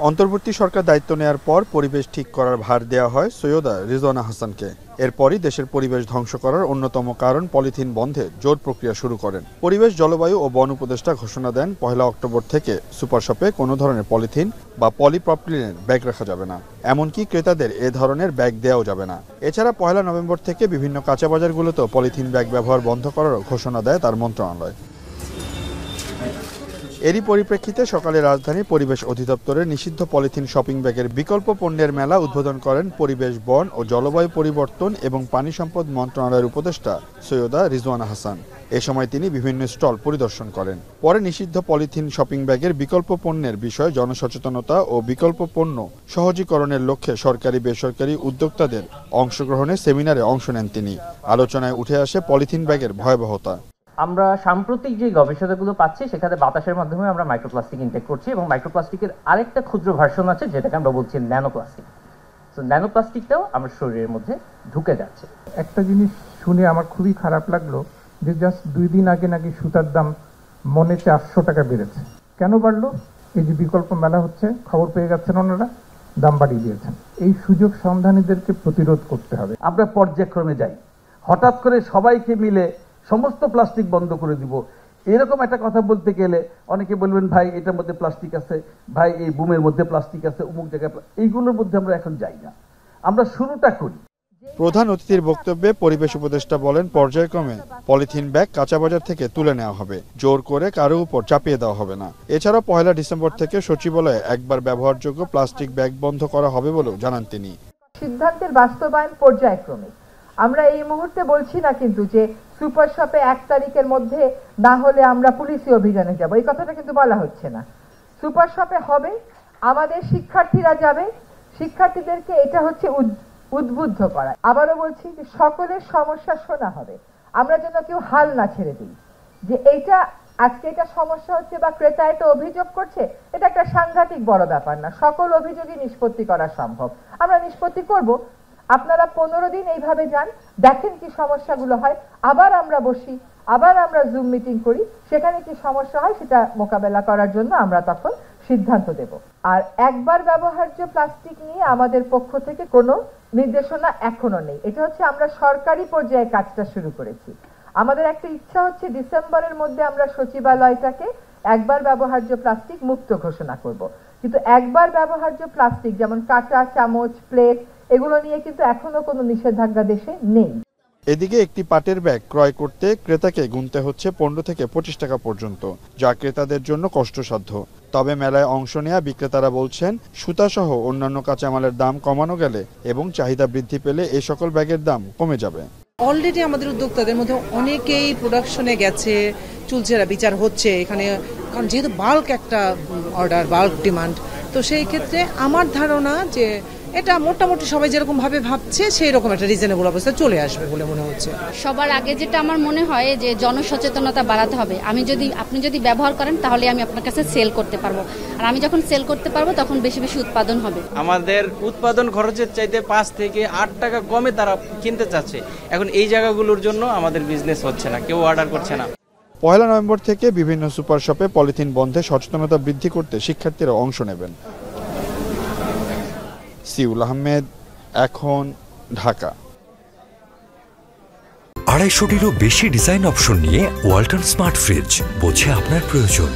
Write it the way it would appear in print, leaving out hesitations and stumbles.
অন্তর্বর্তী সরকার দায়িত্ব নেয়ার পর পরিবেশ ঠিক করার ভার দেওয়া হয় সৈয়দা রিজওয়ানা হাসানকে। এরপরই দেশের পরিবেশ ধ্বংস করার অন্যতম কারণ পলিথিন বন্ধে জোর প্রক্রিয়া শুরু করেন। পরিবেশ, জলবায়ু ও বন উপদেষ্টা ঘোষণা দেন 1 অক্টোবর থেকে সুপার শপে কোনো ধরনের পলিথিন বা পলিপ্রপিলিনের ব্যাগ রাখা যাবে না। এমনকি ক্রেতাদের এ ধরনের ব্যাগ দেওয়াও যাবে না। এছাড়া 1 নভেম্বর থেকে বিভিন্ন কাঁচা বাজারগুলোতেও পলিথিন ব্যাগ ব্যবহার বন্ধ করারও ঘোষণা দেয় তার মন্ত্রণালয়। এরই পরিপ্রেক্ষিতে সকালে রাজধানীর পরিবেশ অধিদপ্তরের নিষিদ্ধ পলিথিন শপিং ব্যাগের বিকল্প পণ্যের মেলা উদ্বোধন করেন পরিবেশ, বন ও জলবায়ু পরিবর্তন এবং পানি সম্পদ মন্ত্রণালয়ের উপদেষ্টা সৈয়দা রিজওয়ানা হাসান। এ সময় তিনি বিভিন্ন স্টল পরিদর্শন করেন। পরে নিষিদ্ধ পলিথিন শপিং ব্যাগের বিকল্প পণ্যের বিষয়ে জনসচেতনতা ও বিকল্প পণ্য সহজীকরণের লক্ষ্যে সরকারি বেসরকারি উদ্যোক্তাদের অংশগ্রহণে সেমিনারে অংশ নেন তিনি। আলোচনায় উঠে আসে পলিথিন ব্যাগের ভয়াবহতা। আমরা সাম্প্রতিক যে গবেষণাগুলো পাচ্ছি সেখানে বাতাসের মাধ্যমে আমরা মাইক্রোপ্লাস্টিক ইনটেক করছি এবং মাইক্রোপ্লাস্টিকের আরেকটা ক্ষুদ্র ভার্সন আছে যেটাকে আমরা বলছি ন্যানোপ্লাস্টিক। তো ন্যানোপ্লাস্টিকটাও আমার শরীরের মধ্যে ঢুকে যাচ্ছে। একটা জিনিস শুনে আমার খুবই খারাপ লাগলো যে জাস্ট 2 দিন আগে নাকি সুতার দাম মনে 400 টাকা বেড়েছে। কেন বাড়লো? এই যে বিকল্প মেলা হচ্ছে, খবর পেয়ে যাচ্ছেন ওনারা, দাম বাড়িয়ে দিয়েছেন। এই সুযোগ সন্ধানীদেরকে প্রতিরোধ করতে হবে। আমরা পর্যায়ক্রমে যাই, হঠাৎ করে সবাইকে মিলে সমস্ত প্লাস্টিক বন্ধ করে দিব এরকম একটা কথা বলতে গেলে অনেকে বলবেন ভাই এটার মধ্যে প্লাস্টিক আছে, ভাই এই বুমের মধ্যে প্লাস্টিক আছে, অমুক জায়গায়, এইগুলোর মধ্যে আমরা এখন যাই না, আমরা শুরুটা করি। প্রধান অতিথির বক্তব্যে পরিবেশ উপদেষ্টা বলেন, পর্যায়ক্রমে পলিথিন ব্যাগ কাঁচা বাজার থেকে তুলে নেওয়া হবে, জোর করে কারো উপর চাপিয়ে দেওয়া হবে না। এছাড়াও 1 ডিসেম্বর থেকে সচিবালয়ে একবার ব্যবহারযোগ্য প্লাস্টিক ব্যাগ বন্ধ করা হবে বলেও জানান তিনি। সিদ্ধান্তের বাস্তবায়ন পর্যায়ক্রমে। আমরা এই মুহূর্তে বলছি না কিন্তু যে সুপার শপে 1 তারিখের মধ্যে না হলে আমরা পুলিশি অভিযানে যাব, এই কথাটা কিন্তু বলা হচ্ছে না। সুপার শপে হবে, আমাদের শিক্ষার্থীরা যাবে, শিক্ষার্থীদেরকে এটা হচ্ছে উদ্বুদ্ধ করা। আবারও বলছি যে সকলের সমস্যা শোনা হবে, আমরা যেন কেউ হাল না ছেড়ে দিই যে এইটা আজকে এটা সমস্যা হচ্ছে বা ক্রেতা এটা অভিযোগ করছে, এটা একটা সাংঘাতিক বড় ব্যাপার না। সকল অভিযোগই নিষ্পত্তি করা সম্ভব, আমরা নিষ্পত্তি করব। আপনারা 15 দিন এইভাবে যান, দেখেন কি সমস্যাগুলো হয়, আবার আমরা বসি, আবার আমরা জুম মিটিং করি, সেখানে কি সমস্যা হয় সেটা মোকাবেলা করার জন্য আমরা তখন সিদ্ধান্ত দেব। আর একবার ব্যবহার্য প্লাস্টিক নিয়ে আমাদের পক্ষ থেকে কোনো নির্দেশনা এখনো নেই। এটা হচ্ছে আমরা সরকারি পর্যায়ে কাজটা শুরু করেছি। আমাদের একটা ইচ্ছা হচ্ছে ডিসেম্বরের মধ্যে আমরা সচিবালয়টাকে একবার ব্যবহার্য প্লাস্টিক মুক্ত ঘোষণা করব। কিন্তু একবার ব্যবহার্য প্লাস্টিক যেমন কাঁটা, চামচ, প্লেট, এগুলো নিয়ে কিন্তু এখনো কোনো নিষেধাজ্ঞা দেশে নেই। এদিকে একটি পাটের ব্যাগ ক্রয় করতে ক্রেতাকে গুনতে হচ্ছে 15 থেকে 25 টাকা পর্যন্ত, যা ক্রেতাদের জন্য কষ্টসাধ্য। তবে মেলায় অংশ নেওয়া বিক্রেতারা বলছেন, সুতাসহ অন্যান্য কাঁচামালের দাম কমানো গেলে এবং চাহিদা বৃদ্ধি পেলে এই সকল ব্যাগের দাম কমে যাবে। অলরেডি আমাদের উদ্যোক্তাদের মধ্যে অনেকেই প্রোডাকশনে গেছে, চুলচেরা বিচার হচ্ছে এখানে, কারণ যেহেতু বাল্ক একটা অর্ডার, বাল্ক ডিমান্ড, তো সেই ক্ষেত্রে আমার ধারণা যে এটা মোটামুটি সবাই যেরকম ভাবে ভাবছে সেই রকম একটা রিজনেবল অবস্থায় চলে আসবে বলে মনে হচ্ছে। সবার আগে যেটা আমার মনে হয় যে জনসচেতনতা বাড়াতে হবে। আপনি যদি ব্যবহার করেন তাহলে আমি আপনার কাছে সেল করতে পারবো, আর আমি যখন সেল করতে পারবো তখন বেশি বেশি উৎপাদন হবে। আমাদের উৎপাদন খরচের চাইতে 5 থেকে 8 টাকা কমে তারা কিনতে চাচ্ছে। এখন এই জায়গাগুলোর জন্য আমাদের বিজনেস হচ্ছে না, কেউ অর্ডার করছে না। 1 নভেম্বর থেকে বিভিন্ন সুপার শপে পলিথিন বন্ধে সচেতনতা বৃদ্ধি করতে শিক্ষার্থীরা অংশ নেবেন। সিউল আহমেদ, এখন, ঢাকা। 250-টিরও বেশি ডিজাইন অপশন নিয়ে ওয়ালটন স্মার্ট ফ্রিজ, বোঝে আপনার প্রয়োজন।